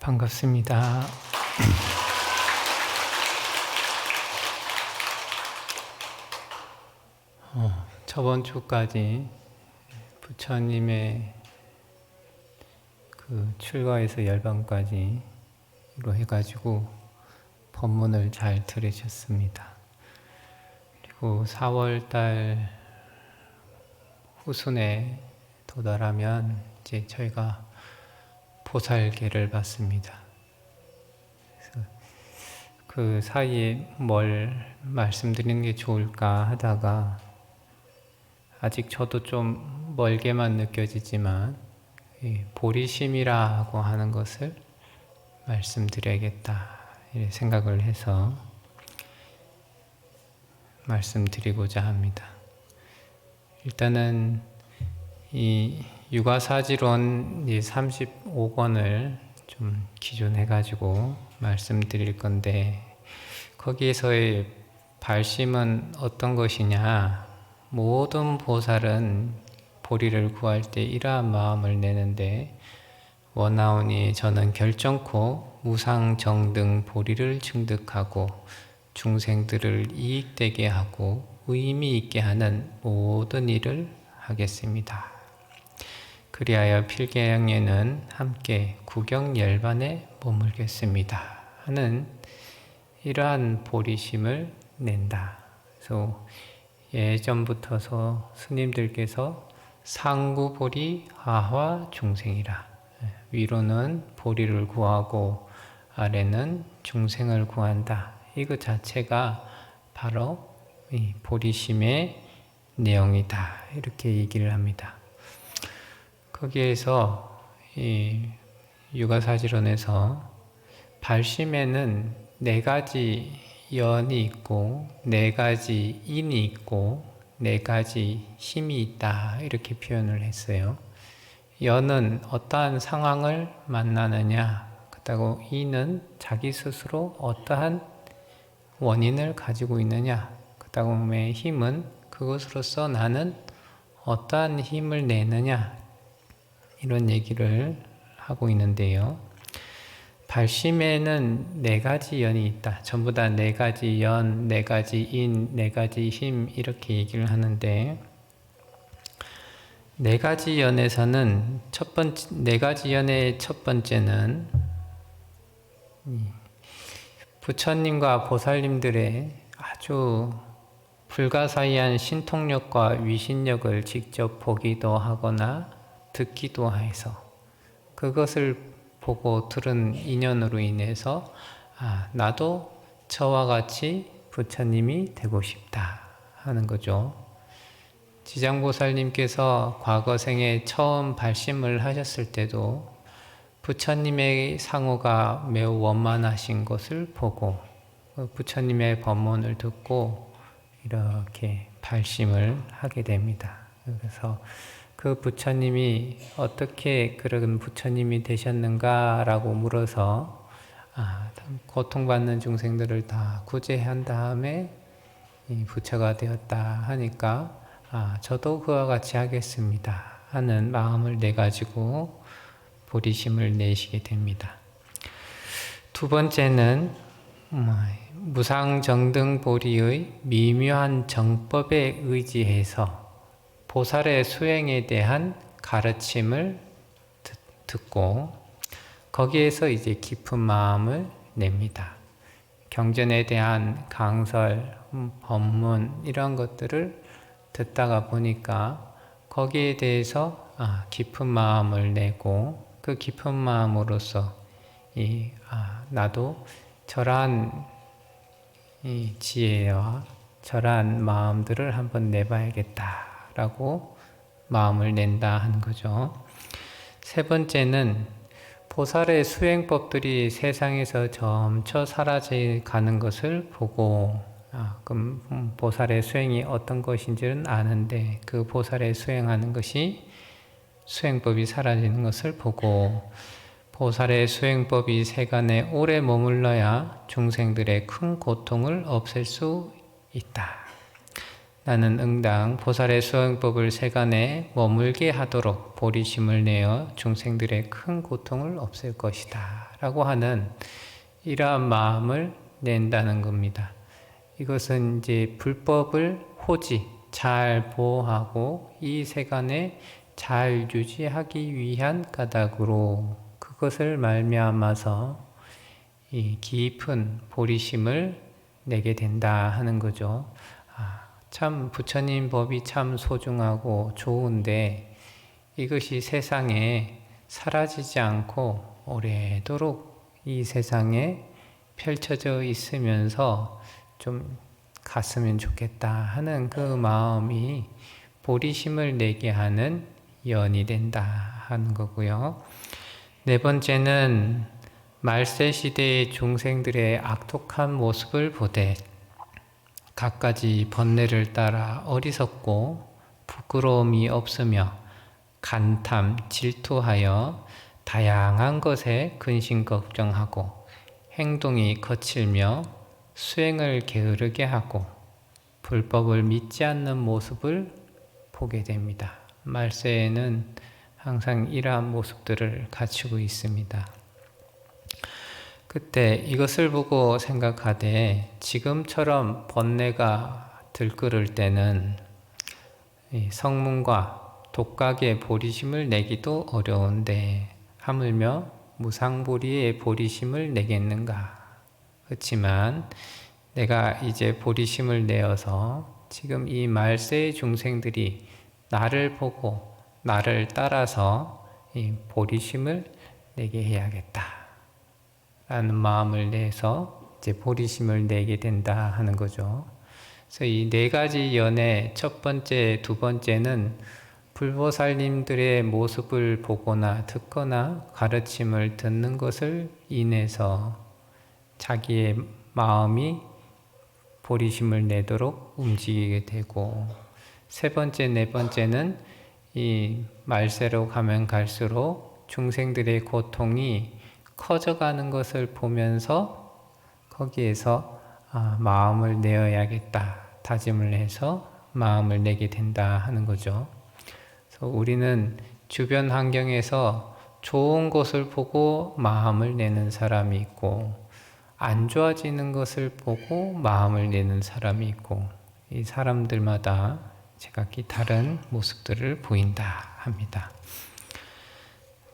반갑습니다. 저번 주까지 부처님의 그 출가에서 열반까지 로 해가지고 법문을 잘 들으셨습니다. 그리고 4월달 후순에 도달하면 이제 저희가 보살계를 받습니다. 그래서 그 사이에 뭘 말씀드리는 게 좋을까 하다가 아직 저도 좀 멀게만 느껴지지만 보리심이라고 하는 것을 말씀드려야겠다 이렇게 생각을 해서 말씀드리고자 합니다. 일단은 이 육아사지론 35권을 좀 기준해가지고 말씀드릴 건데, 거기에서의 발심은 어떤 것이냐, 모든 보살은 보리를 구할 때 이러한 마음을 내는데, 원하오니 저는 결정코 무상정등 보리를 증득하고 중생들을 이익되게 하고 의미 있게 하는 모든 일을 하겠습니다. 그리하여 필경에는 함께 구경열반에 머물겠습니다 하는 이러한 보리심을 낸다. 그래서 예전부터서 스님들께서 상구보리 하화 중생이라, 위로는 보리를 구하고 아래는 중생을 구한다. 이거 자체가 바로 이 보리심의 내용이다 이렇게 얘기를 합니다. 거기에서 이 육아사지론에서 발심에는 4가지 연이 있고 4가지 인이 있고 4가지 힘이 있다 이렇게 표현을 했어요. 연은 어떠한 상황을 만나느냐, 그렇다고 인은 자기 스스로 어떠한 원인을 가지고 있느냐, 그렇다고 힘은 그것으로서 나는 어떠한 힘을 내느냐, 이런 얘기를 하고 있는데요. 발심에는 4가지 연이 있다. 전부 다 4가지 연, 4가지 인, 4가지 힘 이렇게 얘기를 하는데, 4가지 연에서는 4가지 연의 첫 번째는 부처님과 보살님들의 아주 불가사의한 신통력과 위신력을 직접 보기도 하거나 듣기도 해서 그것을 보고 들은 인연으로 인해서 나도 저와 같이 부처님이 되고 싶다 하는 거죠. 지장보살님께서 과거 생에 처음 발심을 하셨을 때도 부처님의 상호가 매우 원만하신 것을 보고 부처님의 법문을 듣고 이렇게 발심을 하게 됩니다. 그래서 그 부처님이 어떻게 그런 부처님이 되셨는가라고 물어서 고통받는 중생들을 다 구제한 다음에 부처가 되었다 하니까 저도 그와 같이 하겠습니다 하는 마음을 내가지고 보리심을 내시게 됩니다. 두 번째는 무상정등보리의 미묘한 정법에 의지해서 보살의 수행에 대한 가르침을 듣고 거기에서 이제 깊은 마음을 냅니다. 경전에 대한 강설, 법문 이런 것들을 듣다가 보니까 거기에 대해서 깊은 마음을 내고 그 깊은 마음으로서 나도 저러한 지혜와 저러한 마음들을 한번 내봐야겠다 라고 마음을 낸다 하는 거죠. 세 번째는 보살의 수행법들이 세상에서 점차 사라져가는 것을 보고 그럼 보살의 수행이 어떤 것인지는 아는데 그 보살의 수행하는 것이 수행법이 사라지는 것을 보고 보살의 수행법이 세간에 오래 머물러야 중생들의 큰 고통을 없앨 수 있다. 나는 응당 보살의 수행법을 세간에 머물게 하도록 보리심을 내어 중생들의 큰 고통을 없앨 것이다 라고 하는 이러한 마음을 낸다는 겁니다. 이것은 이제 불법을 호지, 잘 보호하고 이 세간에 잘 유지하기 위한 까닭으로 그것을 말미암아서 이 깊은 보리심을 내게 된다 하는 거죠. 참 부처님 법이 참 소중하고 좋은데 이것이 세상에 사라지지 않고 오래도록 이 세상에 펼쳐져 있으면서 좀 갔으면 좋겠다 하는 그 마음이 보리심을 내게 하는 연이 된다 하는 거고요. 네 번째는 말세 시대의 중생들의 악독한 모습을 보되 갖가지 번뇌를 따라 어리석고 부끄러움이 없으며 간탐, 질투하여 다양한 것에 근심 걱정하고 행동이 거칠며 수행을 게으르게 하고 불법을 믿지 않는 모습을 보게 됩니다. 말세에는 항상 이러한 모습들을 갖추고 있습니다. 그때 이것을 보고 생각하되 지금처럼 번뇌가 들끓을 때는 성문과 독각의 보리심을 내기도 어려운데 하물며 무상보리의 보리심을 내겠는가. 그렇지만 내가 이제 보리심을 내어서 지금 이 말세의 중생들이 나를 보고 나를 따라서 이 보리심을 내게 해야겠다 라는 마음을 내서 이제 보리심을 내게 된다 하는 거죠. 그래서 이 네 가지 연의 첫 번째, 두 번째는 불보살님들의 모습을 보거나 듣거나 가르침을 듣는 것을 인해서 자기의 마음이 보리심을 내도록 움직이게 되고, 세 번째, 네 번째는 이 말세로 가면 갈수록 중생들의 고통이 커져가는 것을 보면서 거기에서 마음을 내어야겠다 다짐을 해서 마음을 내게 된다 하는 거죠. 그래서 우리는 주변 환경에서 좋은 것을 보고 마음을 내는 사람이 있고 안 좋아지는 것을 보고 마음을 내는 사람이 있고 이 사람들마다 제각기 다른 모습들을 보인다 합니다.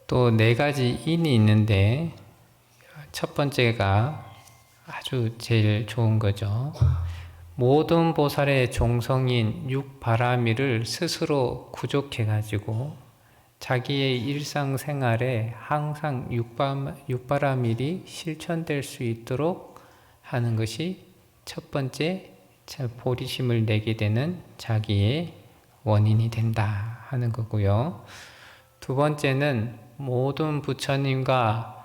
또 네 가지 인이 있는데 첫 번째가 아주 제일 좋은 거죠. 모든 보살의 종성인 육바라밀을 스스로 구족해가지고 자기의 일상생활에 항상 육바라밀이 실천될 수 있도록 하는 것이 첫 번째 보리심을 내게 되는 자기의 원인이 된다 하는 거고요. 두 번째는 모든 부처님과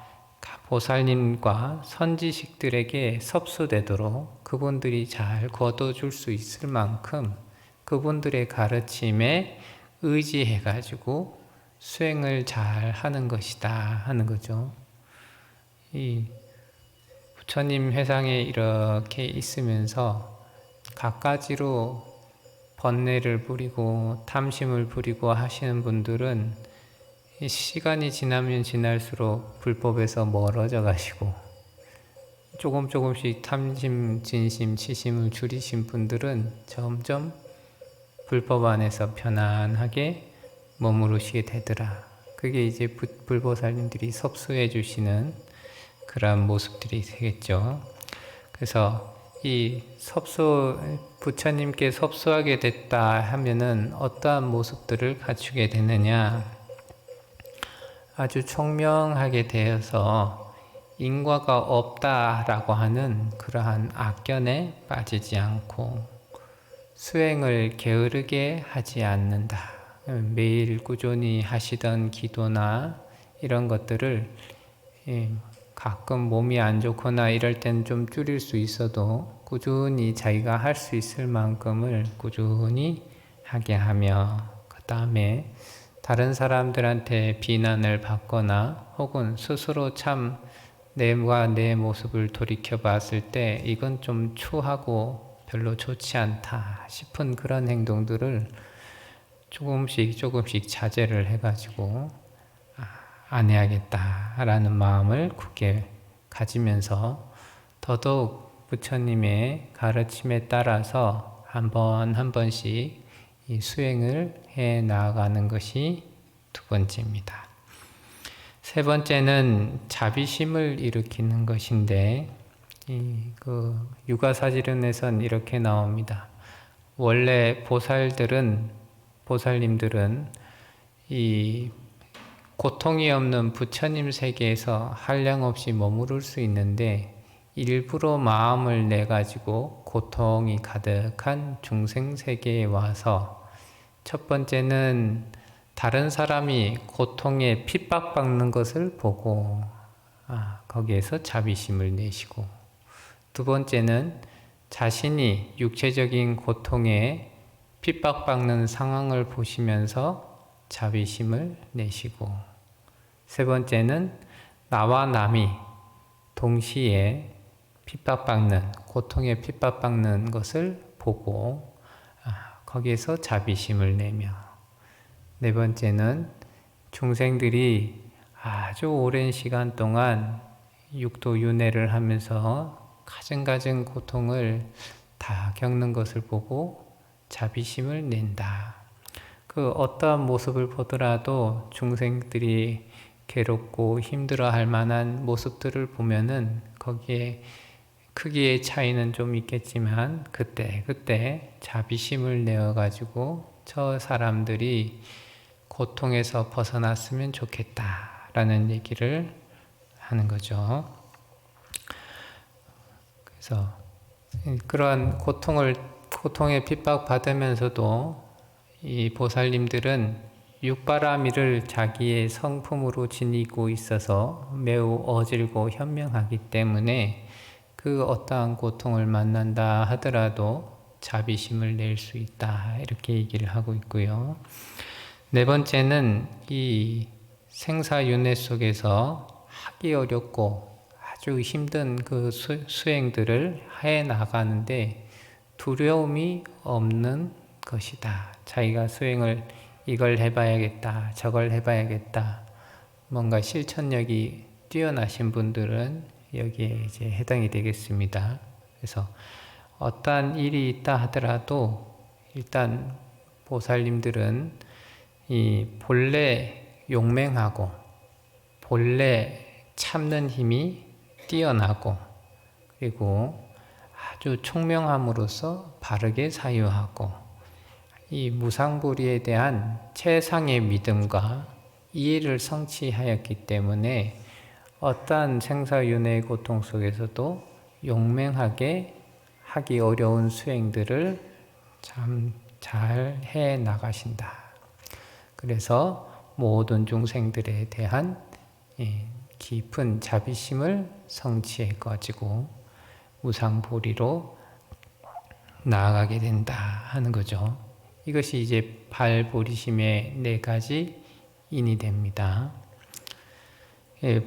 보살님과 선지식들에게 섭수되도록 그분들이 잘 거둬줄 수 있을 만큼 그분들의 가르침에 의지해가지고 수행을 잘 하는 것이다 하는 거죠. 이 부처님 회상에 이렇게 있으면서 갖가지로 번뇌를 부리고 탐심을 부리고 하시는 분들은 시간이 지나면 지날수록 불법에서 멀어져 가시고 조금씩 탐심, 진심, 치심을 줄이신 분들은 점점 불법 안에서 편안하게 머무르시게 되더라. 그게 이제 불보살님들이 섭수해 주시는 그런 모습들이 되겠죠. 그래서 이 부처님께 섭수하게 됐다 하면은 어떠한 모습들을 갖추게 되느냐? 아주 총명하게 되어서 인과가 없다라고 하는 그러한 악견에 빠지지 않고 수행을 게으르게 하지 않는다. 매일 꾸준히 하시던 기도나 이런 것들을 가끔 몸이 안 좋거나 이럴 땐 좀 줄일 수 있어도 꾸준히 자기가 할 수 있을 만큼을 꾸준히 하게 하며 그 다음에 다른 사람들한테 비난을 받거나 혹은 스스로 참 내가 내 모습을 돌이켜 봤을 때 이건 좀 추하고 별로 좋지 않다 싶은 그런 행동들을 조금씩 자제를 해가지고 안 해야겠다라는 마음을 굳게 가지면서 더더욱 부처님의 가르침에 따라서 한 번 한 번씩 이 수행을 해 나아가는 것이 두 번째입니다. 세 번째는 자비심을 일으키는 것인데, 유가사지론에선 이렇게 나옵니다. 원래 보살님들은 이 고통이 없는 부처님 세계에서 한량없이 머무를 수 있는데, 일부러 마음을 내 가지고 고통이 가득한 중생 세계에 와서, 첫 번째는 다른 사람이 고통에 핍박받는 것을 보고 거기에서 자비심을 내시고, 두 번째는 자신이 육체적인 고통에 핍박받는 상황을 보시면서 자비심을 내시고, 세 번째는 나와 남이 동시에 고통에 핍박받는 것을 보고 거기에서 자비심을 내며, 네 번째는 중생들이 아주 오랜 시간 동안 육도 윤회를 하면서 가증가증 고통을 다 겪는 것을 보고 자비심을 낸다. 그 어떠한 모습을 보더라도 중생들이 괴롭고 힘들어할 만한 모습들을 보면은 거기에 크기의 차이는 좀 있겠지만 그때 자비심을 내어 가지고 저 사람들이 고통에서 벗어났으면 좋겠다라는 얘기를 하는 거죠. 그래서 그러한 고통에 핍박받으면서도 이 보살님들은 육바라밀을 자기의 성품으로 지니고 있어서 매우 어질고 현명하기 때문에 그 어떠한 고통을 만난다 하더라도 자비심을 낼 수 있다, 이렇게 얘기를 하고 있고요. 네 번째는 이 생사윤회 속에서 하기 어렵고 아주 힘든 그 수행들을 해 나가는데 두려움이 없는 것이다. 자기가 수행을 이걸 해봐야겠다, 저걸 해봐야겠다, 뭔가 실천력이 뛰어나신 분들은 여기에 이제 해당이 되겠습니다. 그래서 어떠한 일이 있다 하더라도 일단 보살님들은 이 본래 용맹하고 본래 참는 힘이 뛰어나고, 그리고 아주 총명함으로써 바르게 사유하고, 이 무상불의에 대한 최상의 믿음과 이해를 성취하였기 때문에 어떠한 생사윤회의 고통 속에서도 용맹하게 하기 어려운 수행들을 참 잘 해 나가신다. 그래서 모든 중생들에 대한 깊은 자비심을 성취해 가지고 무상보리로 나아가게 된다 하는 거죠. 이것이 이제 발보리심의 네 가지 인이 됩니다.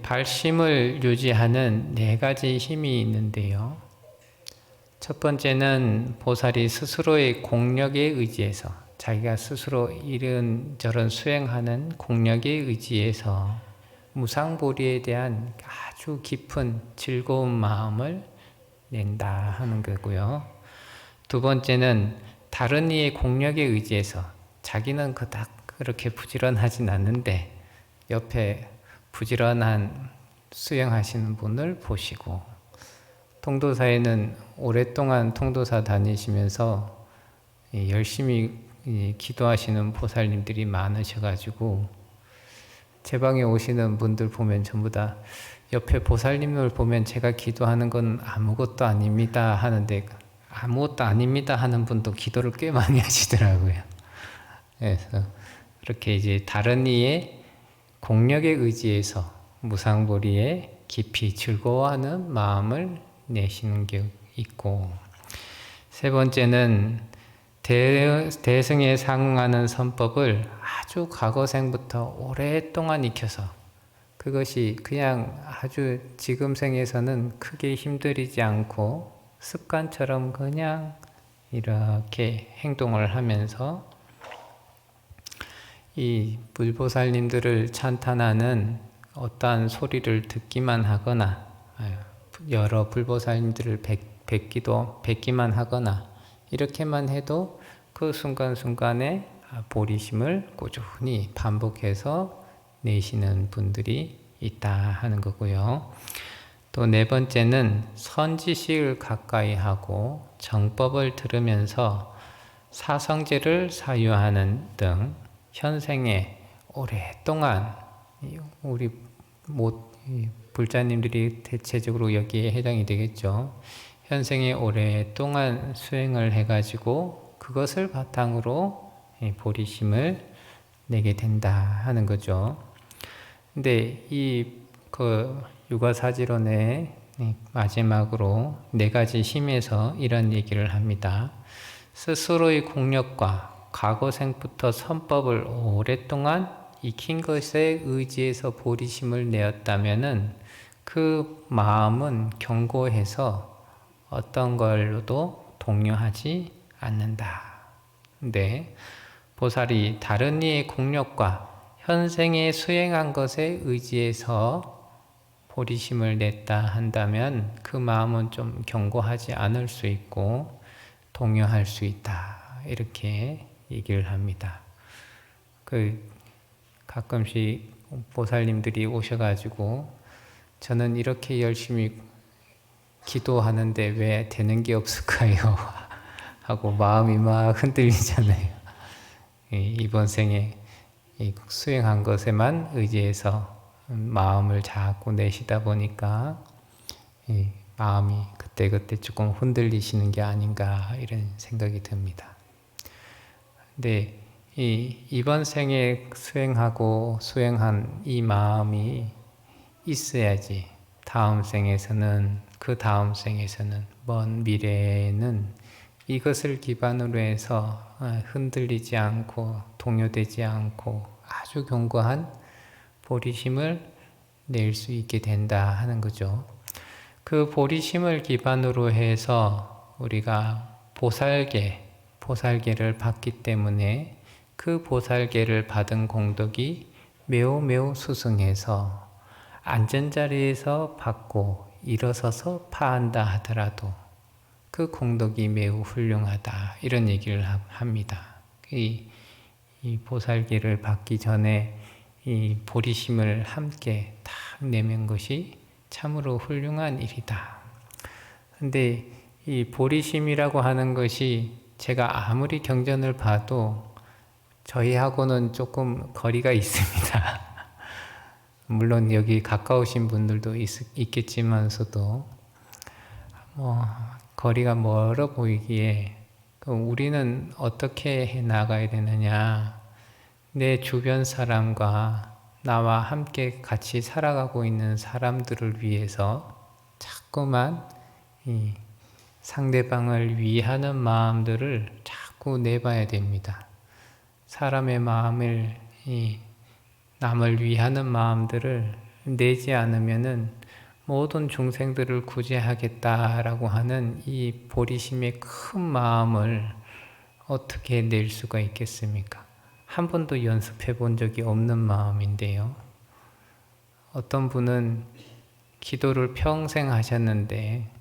발심을 유지하는 네 가지 힘이 있는데요. 첫 번째는 보살이 스스로의 공력에 의지해서, 자기가 스스로 이런저런 수행하는 공력에 의지해서 무상보리에 대한 아주 깊은 즐거운 마음을 낸다 하는 거고요. 두 번째는 다른 이의 공력에 의지해서, 자기는 그닥 그렇게 부지런하진 않는데 옆에 부지런한 수행하시는 분을 보시고, 통도사에는 오랫동안 통도사 다니시면서 열심히 기도하시는 보살님들이 많으셔가지고 제 방에 오시는 분들 보면 전부 다 옆에 보살님을 보면 제가 기도하는 건 아무것도 아닙니다 하는데, 아무것도 아닙니다 하는 분도 기도를 꽤 많이 하시더라고요. 그래서 그렇게 이제 다른 이의 공력에 의지해서 무상보리에 깊이 즐거워하는 마음을 내시는 게 있고, 세 번째는 대승에 상응하는 선법을 아주 과거생부터 오랫동안 익혀서, 그것이 그냥 아주 지금 생에서는 크게 힘들이지 않고 습관처럼 그냥 이렇게 행동을 하면서 이 불보살님들을 찬탄하는 어떠한 소리를 듣기만 하거나 여러 불보살님들을 뵙기만 하거나 이렇게만 해도 그 순간순간에 보리심을 꾸준히 반복해서 내시는 분들이 있다 하는 거고요. 또 네 번째는 선지식을 가까이 하고 정법을 들으면서 사성제를 사유하는 등 현생에 오랫동안 우리 불자님들이 대체적으로 여기에 해당이 되겠죠. 현생에 오랫동안 수행을 해가지고 그것을 바탕으로 보리심을 내게 된다 하는 거죠. 근데 육아사지론의 마지막으로 네 가지 힘에서 이런 얘기를 합니다. 스스로의 공력과 과거생부터 선법을 오랫동안 익힌 것에 의지해서 보리심을 내었다면은 그 마음은 견고해서 어떤 걸로도 동요하지 않는다. 근데 보살이 다른 이의 공력과 현생에 수행한 것에 의지해서 보리심을 냈다 한다면 그 마음은 좀 견고하지 않을 수 있고 동요할 수 있다. 이렇게 얘기를 합니다. 가끔씩 보살님들이 오셔가지고 저는 이렇게 열심히 기도하는데 왜 되는 게 없을까요? 하고 마음이 막 흔들리잖아요. 이번 생에 수행한 것에만 의지해서 마음을 자꾸 내시다 보니까 마음이 그때그때 조금 흔들리시는 게 아닌가 이런 생각이 듭니다. 근데 이번 생에 수행한 이 마음이 있어야지 다음 생에서는 먼 미래에는 이것을 기반으로 해서 흔들리지 않고 동요되지 않고 아주 견고한 보리심을 낼 수 있게 된다 하는 거죠. 그 보리심을 기반으로 해서 우리가 보살계를 받기 때문에 그 보살계를 받은 공덕이 매우 수승해서 앉은 자리에서 받고 일어서서 파한다 하더라도 그 공덕이 매우 훌륭하다 이런 얘기를 합니다. 이 보살계를 받기 전에 이 보리심을 함께 딱 내면 것이 참으로 훌륭한 일이다. 근데 이 보리심이라고 하는 것이 제가 아무리 경전을 봐도 저희하고는 조금 거리가 있습니다. 물론 여기 가까우신 분들도 있겠지만서도 거리가 멀어 보이기에 우리는 어떻게 해 나가야 되느냐. 내 주변 사람과 나와 함께 같이 살아가고 있는 사람들을 위해서 자꾸만 이 상대방을 위하는 마음들을 자꾸 내봐야 됩니다. 사람의 마음을 남을 위하는 마음들을 내지 않으면은 모든 중생들을 구제하겠다라고 하는 이 보리심의 큰 마음을 어떻게 낼 수가 있겠습니까? 한 번도 연습해 본 적이 없는 마음인데요. 어떤 분은 기도를 평생 하셨는데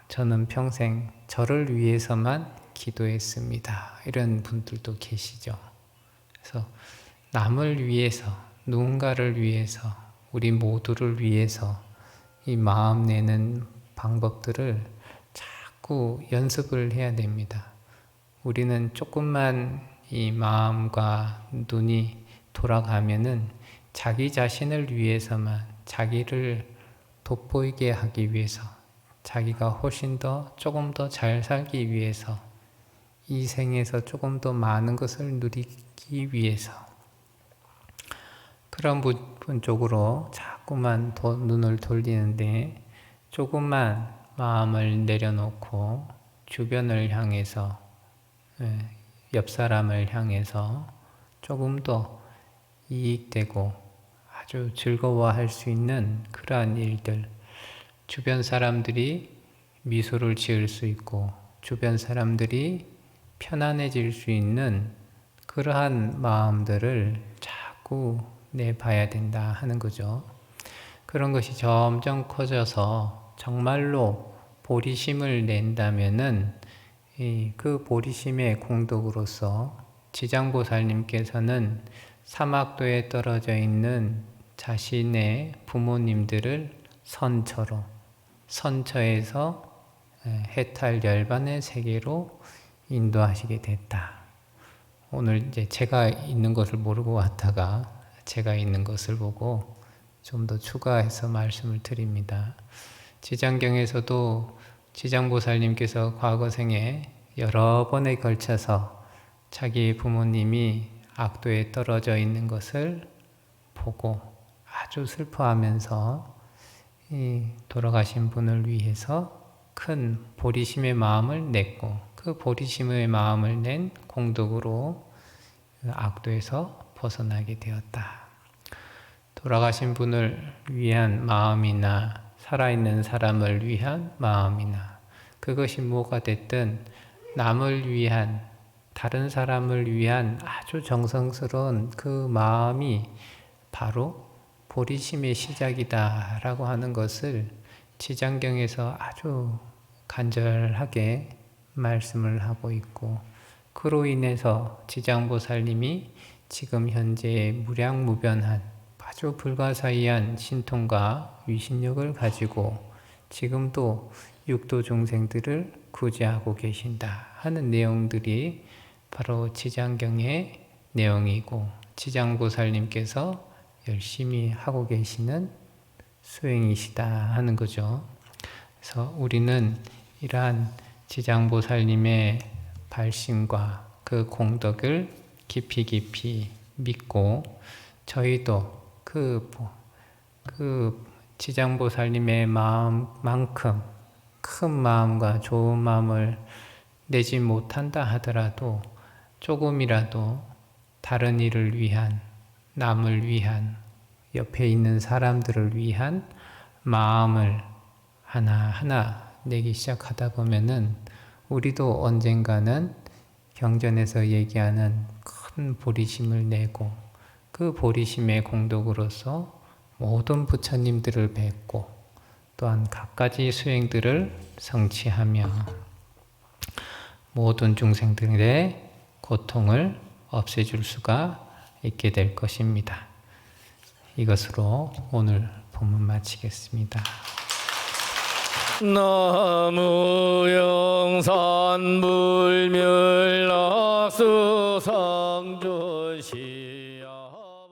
저는 평생 저를 위해서만 기도했습니다. 이런 분들도 계시죠. 그래서 남을 위해서, 누군가를 위해서, 우리 모두를 위해서 이 마음 내는 방법들을 자꾸 연습을 해야 됩니다. 우리는 조금만 이 마음과 눈이 돌아가면은 자기 자신을 위해서만, 자기를 돋보이게 하기 위해서, 자기가 훨씬 더 조금 더 잘 살기 위해서, 이 생에서 조금 더 많은 것을 누리기 위해서 그런 부분 쪽으로 자꾸만 눈을 돌리는데 조금만 마음을 내려놓고 주변을 향해서 옆 사람을 향해서 조금 더 이익되고 아주 즐거워할 수 있는 그러한 일들, 주변 사람들이 미소를 지을 수 있고 주변 사람들이 편안해질 수 있는 그러한 마음들을 자꾸 내봐야 된다 하는 거죠. 그런 것이 점점 커져서 정말로 보리심을 낸다면은 그 보리심의 공덕으로서 지장보살님께서는 사막도에 떨어져 있는 자신의 부모님들을 선처에서 해탈 열반의 세계로 인도하시게 됐다. 오늘 이제 제가 있는 것을 모르고 왔다가 제가 있는 것을 보고 좀 더 추가해서 말씀을 드립니다. 지장경에서도 지장보살님께서 과거생에 여러 번에 걸쳐서 자기 부모님이 악도에 떨어져 있는 것을 보고 아주 슬퍼하면서 이 돌아가신 분을 위해서 큰 보리심의 마음을 냈고, 그 보리심의 마음을 낸 공덕으로 악도에서 벗어나게 되었다. 돌아가신 분을 위한 마음이나 살아있는 사람을 위한 마음이나 그것이 뭐가 됐든 남을 위한, 다른 사람을 위한 아주 정성스러운 그 마음이 바로 보리심의 시작이다 라고 하는 것을 지장경에서 아주 간절하게 말씀을 하고 있고, 그로 인해서 지장보살님이 지금 현재 무량무변한 아주 불가사의한 신통과 위신력을 가지고 지금도 육도 중생들을 구제하고 계신다 하는 내용들이 바로 지장경의 내용이고, 지장보살님께서 열심히 하고 계시는 수행이시다 하는 거죠. 그래서 우리는 이러한 지장보살님의 발심과 그 공덕을 깊이 믿고, 저희도 그 지장보살님의 마음만큼 큰 마음과 좋은 마음을 내지 못한다 하더라도 조금이라도 다른 이를 위한, 남을 위한, 옆에 있는 사람들을 위한 마음을 하나하나 내기 시작하다 보면은 우리도 언젠가는 경전에서 얘기하는 큰 보리심을 내고, 그 보리심의 공덕으로서 모든 부처님들을 뵙고 또한 갖가지 수행들을 성취하며 모든 중생들의 고통을 없애줄 수가 있게 될 것입니다. 이것으로 오늘 본문 마치겠습니다. 나무 영산 불멸락수 상조시야